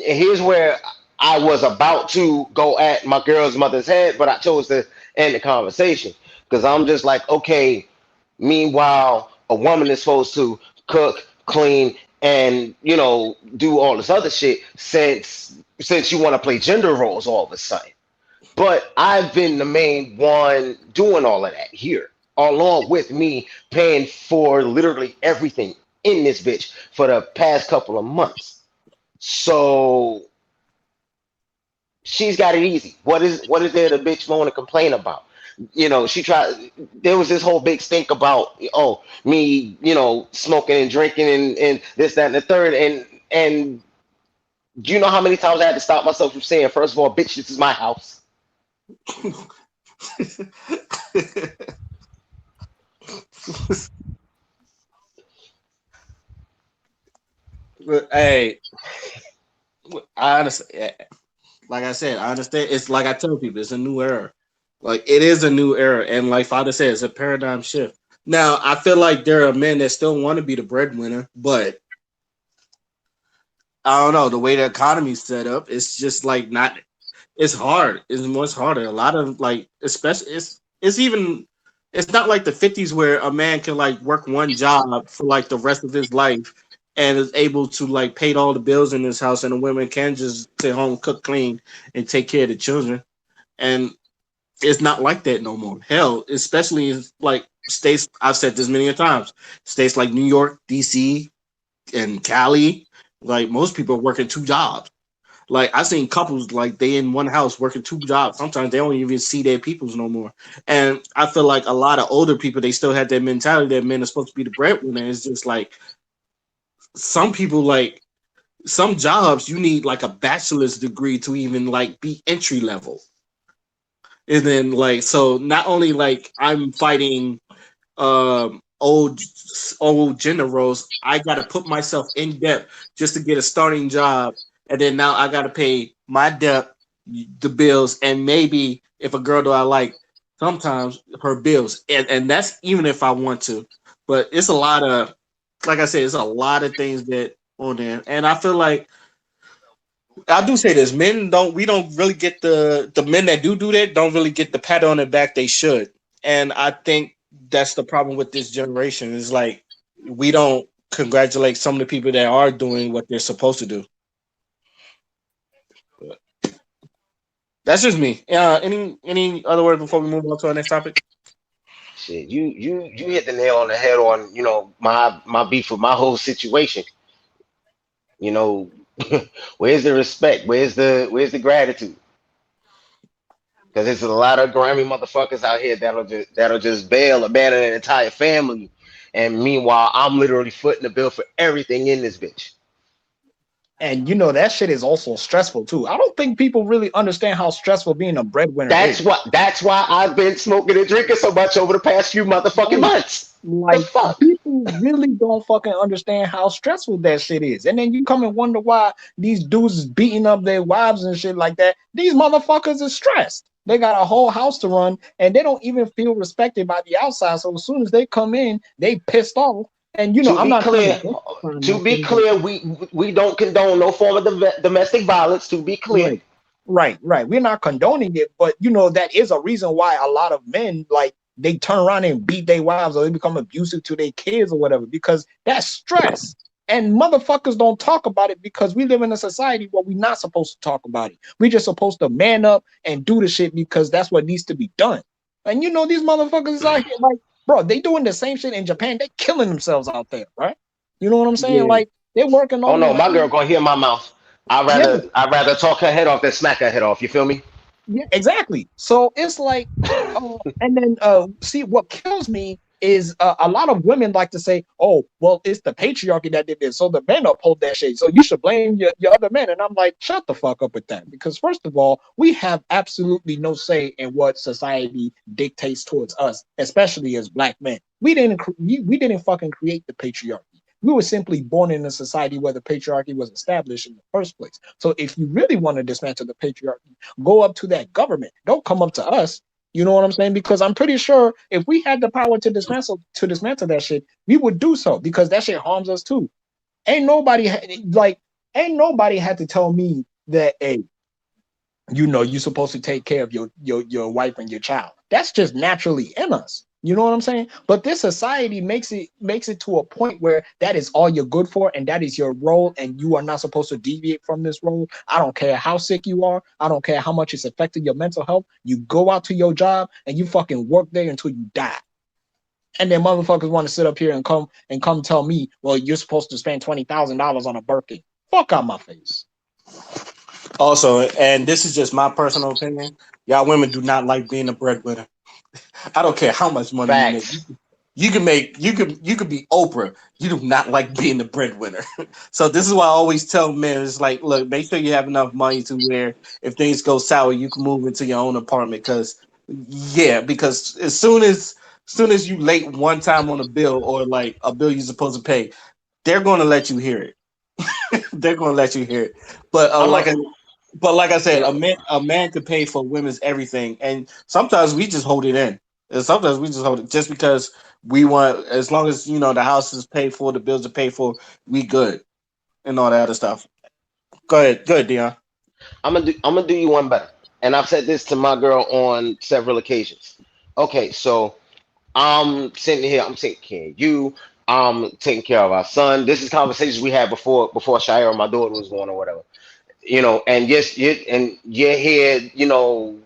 Here's where I was about to go at my girl's mother's head, but I chose to end the conversation because I'm just like, okay. Meanwhile, a woman is supposed to cook, clean, and do all this other shit since you want to play gender roles all of a sudden. But I've been the main one doing all of that here, along with me paying for literally everything in this bitch for the past couple of months. So she's got it easy. What is there the bitch want to complain about? She tried. There was this whole big stink about me, smoking and drinking and this, that, and the third, and do you know how many times I had to stop myself from saying, first of all, bitch, this is my house. But, hey, I honestly, like I said, I understand. It's like I tell people, it's a new era. Like it is a new era, and like Father said, it's a paradigm shift. Now, I feel like there are men that still want to be the breadwinner, but I don't know the way the economy's set up. It's just like not. It's hard. It's much harder. A lot of like, especially it's even. It's not like the '50s where a man can like work one job for like the rest of his life and is able to like pay all the bills in his house, and the women can just stay home, cook, clean, and take care of the children. And it's not like that no more. Hell, especially in like states. I've said this many a times. States like New York, DC, and Cali. Like most people are working two jobs. Like I've seen couples like they in one house working two jobs. Sometimes they don't even see their peoples no more. And I feel like a lot of older people they still have that mentality that men are supposed to be the breadwinner. It's just like some people like some jobs you need like a bachelor's degree to even like be entry level. And then like so not only like I'm fighting old gender roles, I gotta put myself in debt just to get a starting job, and then now I gotta pay my debt, the bills, and maybe if a girl do I like, sometimes her bills, and that's even if I want to. But it's a lot of, like I said, it's a lot of things that on there, and I feel like I do say this: men don't, we don't really get the men that do that don't really get the pat on the back they should, and I think that's the problem with this generation. Is like we don't congratulate some of the people that are doing what they're supposed to do. That's just me. Any other words before we move on to our next topic? Shit, you hit the nail on the head on my beef with my whole situation. You know, where's the respect? Where's the gratitude? Because there's a lot of grimy motherfuckers out here that'll just bail, abandon an entire family, and meanwhile I'm literally footing the bill for everything in this bitch. And that shit is also stressful too. I don't think people really understand how stressful being a breadwinner is. That's why I've been smoking and drinking so much over the past few motherfucking Like, months. The like fuck? people really don't fucking understand how stressful that shit is. And then you come and wonder why these dudes is beating up their wives and shit like that. These motherfuckers are stressed. They got a whole house to run and they don't even feel respected by the outside. So as soon as they come in, they pissed off. And To I'm be not trying to clear, justify to be nothing, but clear, we don't condone no form of domestic violence. To be clear, right, right. We're not condoning it, but that is a reason why a lot of men like they turn around and beat their wives or they become abusive to their kids or whatever because that's stress. And motherfuckers don't talk about it because we live in a society where we're not supposed to talk about it. We're just supposed to man up and do the shit because that's what needs to be done. And these motherfuckers out here like, bro, they doing the same shit in Japan. They killing themselves out there, right? You know what I'm saying? Yeah, Like they're working oh all no, these my girl hours. gonna hear my mouth. I'd Yeah, rather I'd rather talk her head off than smack her head off. You feel me? yeah, exactly. So it's like, and then see what kills me is a lot of women like to say, "Oh, well, it's the patriarchy that did this, so the men uphold that shit. So you should blame your other men." And I'm like, shut the fuck up with that, because first of all, we have absolutely no say in what society dictates towards us, especially as black men. We didn't fucking create the patriarchy. We were simply born in a society where the patriarchy was established in the first place. So if you really want to dismantle the patriarchy, go up to that government. Don't come up to us. You know what I'm saying? Because I'm pretty sure if we had the power to dismantle that shit, we would do so because that shit harms us too. Ain't nobody like ain't nobody had to tell me that, hey, you're supposed to take care of your wife and your child. That's just naturally in us. You know what I'm saying? But this society makes it to a point where that is all you're good for, and that is your role, and you are not supposed to deviate from this role. I don't care how sick you are. I don't care how much it's affecting your mental health. You go out to your job and you fucking work there until you die. And then motherfuckers want to sit up here and come tell me, well, you're supposed to spend $20,000 on a Birkin. Fuck out my face. Also, and this is just my personal opinion, y'all women do not like being a breadwinner. I don't care how much money you make. Facts. You could be Oprah. You do not like being the breadwinner. So this is why I always tell men, it's like, look, make sure you have enough money to where if things go sour, you can move into your own apartment. Because as soon as you late one time on a bill or like a bill you're supposed to pay, they're going to let you hear it. They're going to let you hear it. But I'm a like I said, yeah. a man could pay for women's everything, and sometimes we just hold it in. And sometimes we just hold it just because we want, as long as the house is paid for, the bills are paid for, we good and all that other stuff. Go ahead, Dion. I'm gonna do you one better. And I've said this to my girl on several occasions. Okay, so I'm sitting here, I'm taking care of you, I'm taking care of our son. This is conversations we had before Shire or my daughter was born or whatever. And yes, you're here, you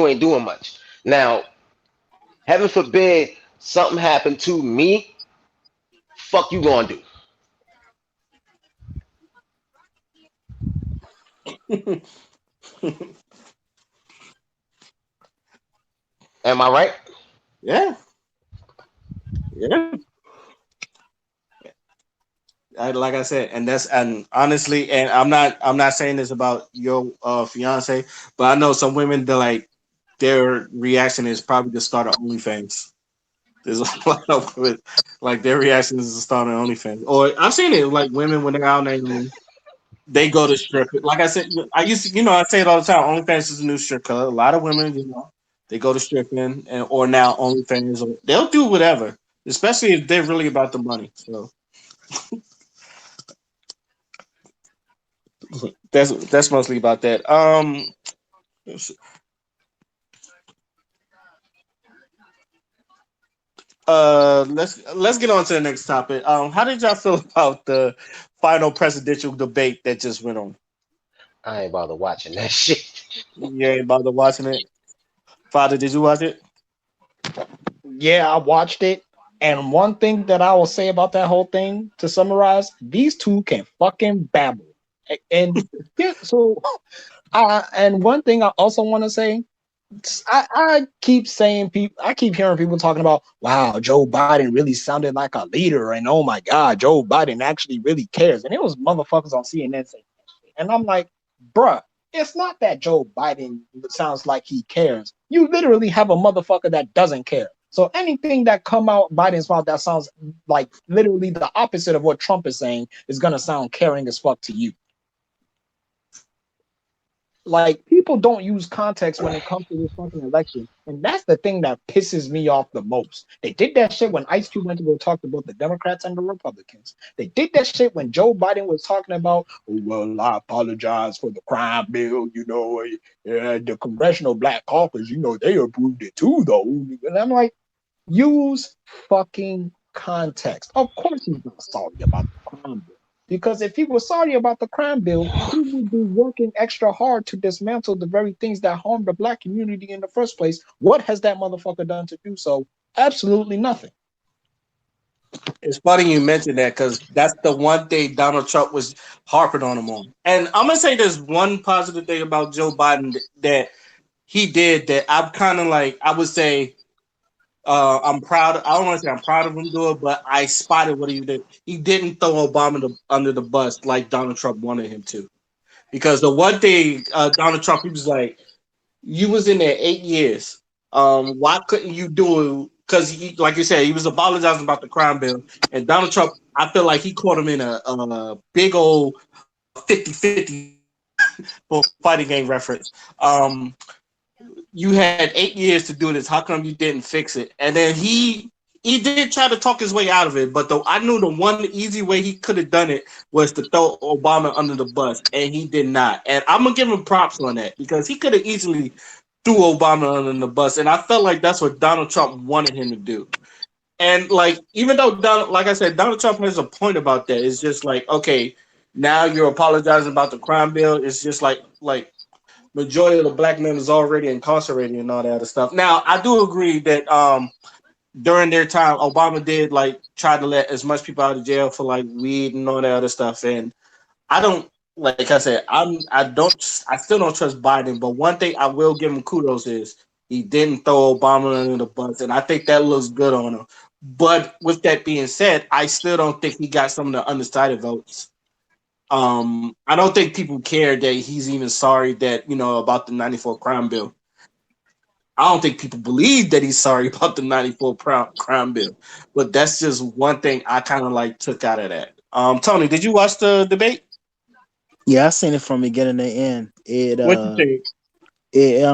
ain't doing much. Now, heaven forbid something happened to me, fuck you gonna do. Am I right? Yeah, yeah. Like I said, and honestly, and I'm not saying this about your fiance, but I know some women that like their reaction is probably to start an OnlyFans. There's a lot of women, like their reaction is to start an OnlyFans. Or I've seen it like women when they're out and they go to strip it. Like I said, I used to, I say it all the time. OnlyFans is a new strip club. A lot of women, they go to stripping or now OnlyFans, or they'll do whatever, especially if they're really about the money. So that's mostly about that. Let's get on to the next topic. How did y'all feel about the final presidential debate that just went on? I ain't bother watching that shit. You ain't bother watching it, Father? Did you watch it? Yeah, I watched it. And one thing that I will say about that whole thing to summarize, these two can fucking babble. And yeah, so and one thing I also want to say, I keep saying I keep hearing people talking about, wow, Joe Biden really sounded like a leader, and oh my God, Joe Biden actually really cares. And it was motherfuckers on CNN saying that shit. And I'm like, bruh, it's not that Joe Biden sounds like he cares. You literally have a motherfucker that doesn't care. So anything that come out Biden's mouth that sounds like literally the opposite of what Trump is saying is gonna sound caring as fuck to you. Like people don't use context when it comes to this fucking election, and that's the thing that pisses me off the most. They did that shit when Ice Cube went to go talk to both the Democrats and the Republicans. They did that shit when Joe Biden was talking about, oh, well, I apologize for the crime bill. The Congressional Black Caucus, they approved it too, though. And I'm like, use fucking context. Of course, he's not sorry about the crime bill. Because if he was sorry about the crime bill, he would be working extra hard to dismantle the very things that harm the black community in the first place. What has that motherfucker done to do so? Absolutely nothing. It's funny you mentioned that because that's the one thing Donald Trump was harping on him on. And I'm gonna say there's one positive thing about Joe Biden that he did that I'm kind of like I would say I'm proud. I don't want to say I'm proud of him doing, but I spotted what he did. He didn't throw Obama under the bus like Donald Trump wanted him to. Because the one thing Donald Trump, he was like, "You was in there 8 years. Why couldn't you do because he, like you said, he was apologizing about the crime bill, and Donald Trump, I feel like he caught him in a big old 50-50 for fighting game reference. You had 8 years to do this. How come you didn't fix it? And then he did try to talk his way out of it, but I knew the one easy way he could have done it was to throw Obama under the bus, and he did not. And I'm gonna give him props on that because he could have easily threw Obama under the bus, and I felt like that's what Donald Trump wanted him to do. And like, even though like I said, Donald Trump has a point about that. It's just like, okay, now you're apologizing about the crime bill. It's just like majority of the black men is already incarcerated and all that other stuff. Now, I do agree that during their time, Obama did like try to let as much people out of jail for like weed and all that other stuff. And I don't, like I said, I still don't trust Biden. But one thing I will give him kudos is he didn't throw Obama under the bus, and I think that looks good on him. But with that being said, I still don't think he got some of the undecided votes. I don't think people care that he's even sorry that about the '94 crime bill. I don't think people believe that he's sorry about the '94 crime bill, but that's just one thing I kind of like took out of that. Tony, did you watch the debate? Yeah, I seen it from beginning to end. What you think? It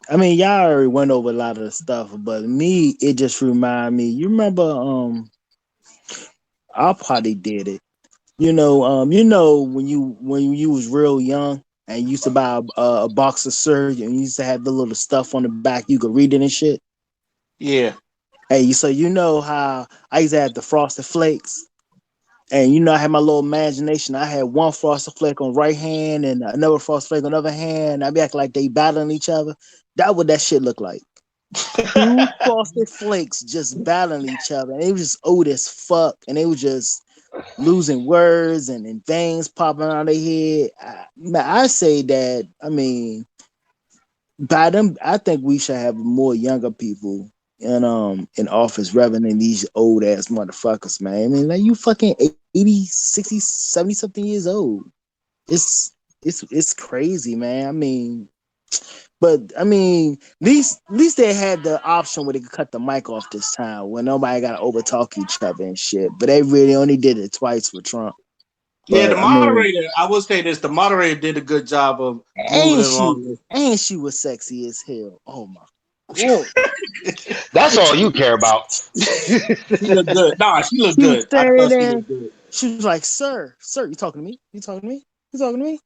I mean, y'all already went over a lot of the stuff, but me, it just remind me. You remember, our party did it. When you was real young and you used to buy a box of cereal and you used to have the little stuff on the back, you could read it and shit. Yeah. Hey, so you know how I used to have the frosted flakes, and I had my little imagination. I had one frosted flake on right hand and another frosted flake on the other hand. I'd be acting like they battling each other. That what that shit looked like. Two frosted flakes just battling each other, and it was just old as fuck, and they was just losing words and things popping out of their head. I say that. I mean, by them, I think we should have more younger people in office rather than these old ass motherfuckers, man. I mean, like you fucking 80, 60, 70 something years old. It's crazy, man. I mean, but I mean, at least they had the option where they could cut the mic off this time, where nobody got to overtalk each other and shit. But they really only did it twice with Trump. Yeah, the But I mean, moderator. I will say this: the moderator did a good job of moving and it she along. and she was sexy as hell. Oh my god. That's all you care about. She looked good. Nah, she looked She was good. I standing thought she there. looked good. She was like, "Sir, you talking to me? You talking to me? You talking to me?"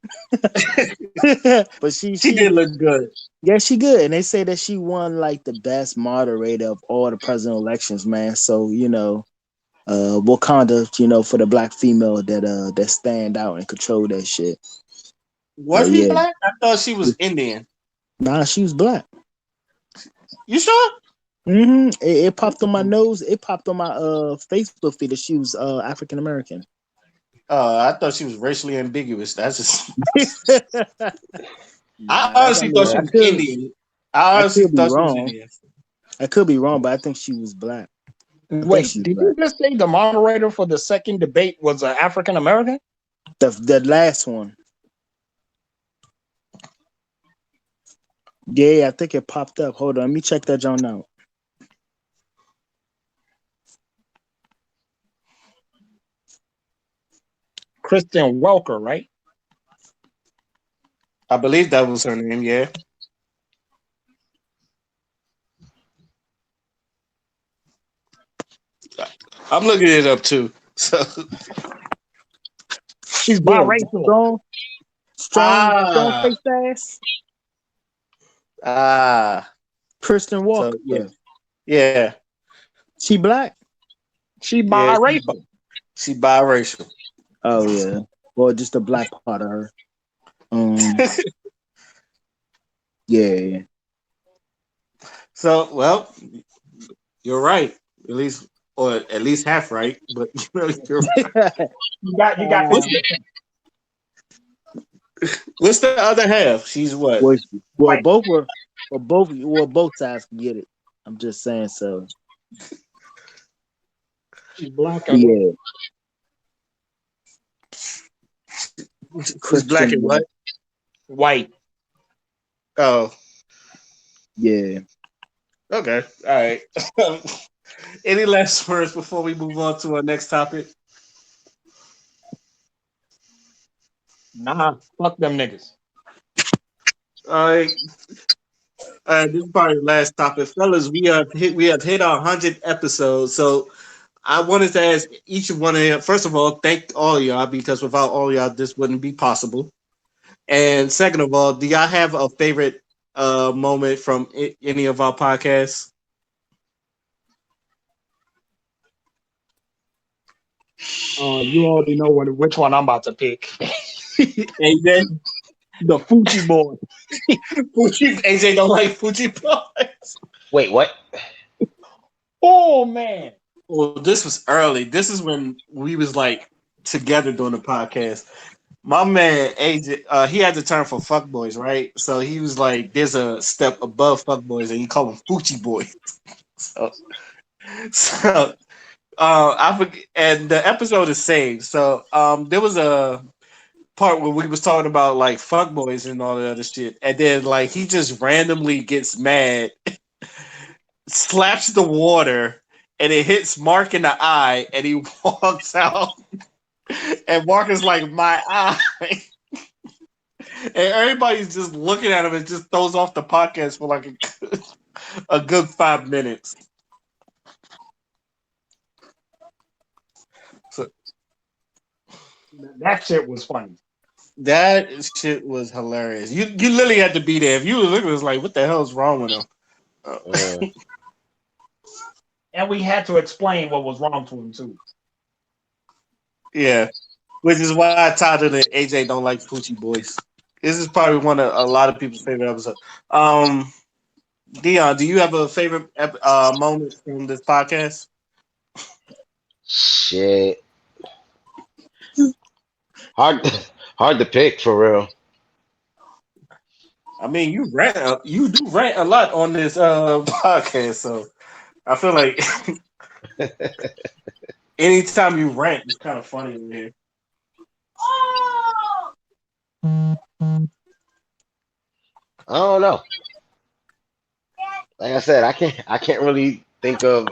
But She did look good. yeah, she good. And they say that she won like the best moderator of all the presidential elections, man. So Wakanda, for the black female that stand out and control that shit. Was But she yeah, black? I thought she was Indian. nah, she was black. You sure? It popped on my nose. It popped on my Facebook feed that she was African American. I thought she was racially ambiguous. That's just. I Nah, that honestly don't thought mean she was Indian. I I honestly could be thought she was wrong. Indian. I could be wrong, but I think she was black. I think Wait, she's did black. you just say the moderator for the second debate was an African American? The last one. Yeah, I think it popped up. Hold on, let me check that John out. Kristen Welker, right? I believe that was her name. Yeah, I'm looking it up too. So She's Yeah, biracial. strong ah face ass. ah. Kristen So Walker. yeah, She black? She yeah. biracial. She biracial. Oh yeah. Well, just the black part of her. Um, yeah. So well, you're right. At least, or at least half right. But you're. You got What's 50. the, what's the other half? She's what? well, well, White. both sides can get it. I'm just saying so. She's black and white. Yeah, She's black Kristen and Walker. what? White. Oh, Yeah. Okay. All right. Any last words before we move on to our next topic? Nah, fuck them niggas. All right. This is probably the last topic, fellas. We have hit our 100 episodes, so I wanted to ask each of one of you. First of all, thank all of y'all because without all y'all, this wouldn't be possible. And second of all, do y'all have a favorite moment from any of our podcasts? You already know which one I'm about to pick. AJ, The Fuji boy. Fuji. AJ don't like Fuji boys. Wait, what? Oh man. Well, this was early. This is when we was like together doing the podcast. My man AJ, he had to turn for fuckboys, right? So he was like, "There's a step above fuckboys, and you call them Fuji boys." So, so I forget, and the episode is saved. So there was a part where we was talking about like fuckboys and all the other shit, and then like he just randomly gets mad, slaps the water, and it hits Mark in the eye, and he walks out, and Mark is like, "My eye." And everybody's just looking at him and just throws off the podcast for like a good 5 minutes. So That shit was funny. that shit was hilarious. You literally had to be there. If you were looking, it was like, what the hell is wrong with him? Uh, Mm. And we had to explain what was wrong to him too. yeah, which is why I titled it AJ don't like Poochie Boys. This is probably one of a lot of people's favorite episodes. Dion, do you have a favorite moment from this podcast? Shit. Hard, hard to pick for real. I mean, you do rant a lot on this podcast, so I feel like anytime you rant, it's kind of funny in here. I don't know. Like I said, I can't really think of.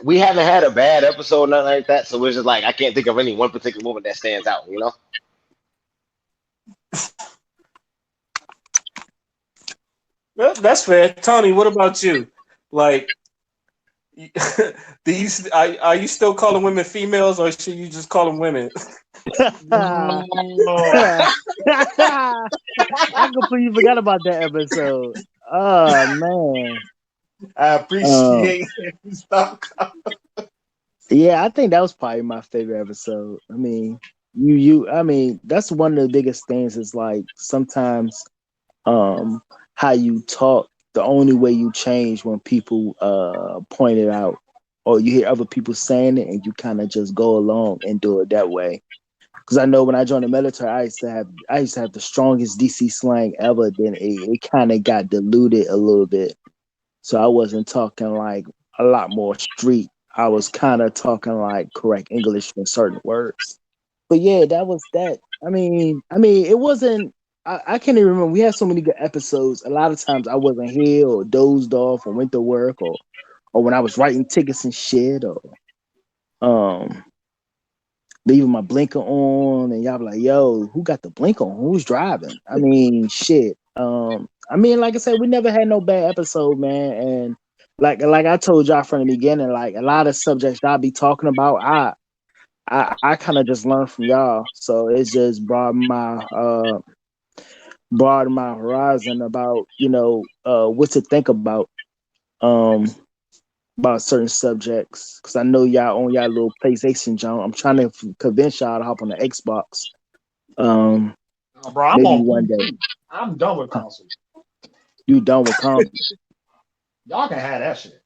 We haven't had a bad episode, nothing like that. So it's just like I can't think of any one particular moment that stands out. You know? Well, that's fair. Tony, what about you? Like, are you still calling women females, or should you just call them women? No. I completely forgot about that episode. Oh man. I Um, appreciate it. Stop. yeah, I think that was probably my favorite episode. I mean, I mean, that's one of the biggest things is like sometimes um how you talk, the only way you change when people point it out or you hear other people saying it and you kind of just go along and do it that way. Because I know when I joined the military, I used to have the strongest DC slang ever. Then it kind of got diluted a little bit, so I wasn't talking like a lot more street. I was kind of talking like correct English for certain words. But yeah, that was that. I mean, it wasn't. I can't even remember. We had so many good episodes. A lot of times I wasn't here or dozed off or went to work or when I was writing tickets and shit or um leaving my blinker on and y'all be like, yo, who got the blinker on? Who's driving? I mean, shit. I mean, like I said, we never had no bad episode, man. And like I told y'all from the beginning, like a lot of subjects y'all be talking about, I kind of just learned from y'all. So it's just broadened my horizon about, what to think um about certain subjects. Cause I know y'all on y'all little PlayStation, John. I'm trying to convince y'all to hop on the Xbox. Um, Bro, I'm maybe on one day. PC. I'm done with console. You done with console? Y'all can have that shit.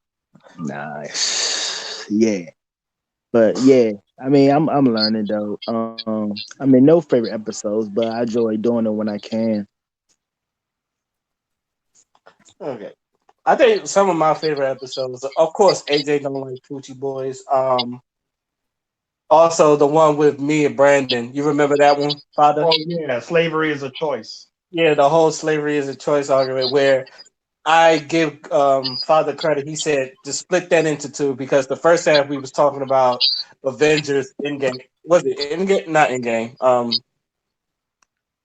Nice. Yeah. But yeah, I mean, I'm learning though. I mean, no favorite episodes, but I enjoy doing it when I can. Okay. I think some of my favorite episodes, of course, AJ don't like Poochie Boys. Also the one with me and Brandon. You remember that one, Father? Oh yeah, slavery is a choice. Yeah, the whole slavery is a choice argument where I give Father credit. He said to split that into two because the first half we was talking about Avengers Endgame. Was it Endgame? Not Endgame.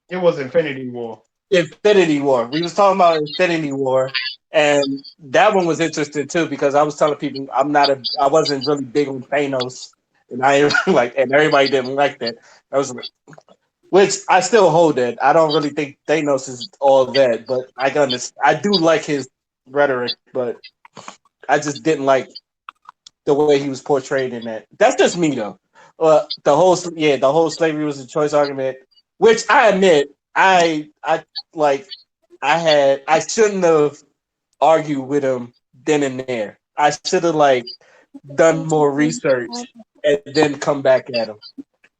It was Infinity War. Infinity War. We was talking about Infinity War, and that one was interesting too because I was telling people I wasn't really big on Thanos, and I ain't like, and everybody didn't like that. I was, which I still hold that. I don't really think Thanos is all that, but I can understand. I do like his rhetoric, but I just didn't like the way he was portrayed in that. That's just me though. The whole slavery was a choice argument, which I admit I like I shouldn't have argued with him then and there. I should have like done more research and then come back at him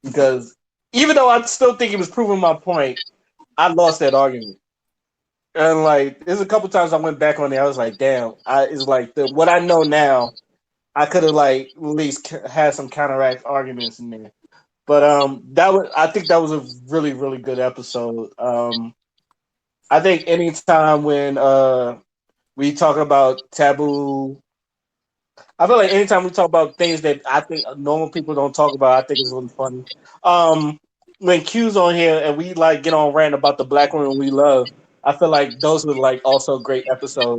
because even though I still think he was proving my point, I lost that argument. And like, there's a couple times I went back on there. I was like, damn, it's like what I know now. I could have like at least had some counteract arguments in there. But I think that was a really good episode. I think anytime when we talk about taboo, I feel like anytime we talk about things that I think normal people don't talk about, I think it's really funny. Um, when Q's on here and we like get on rant about the black women we love, I feel like those were like also great episodes.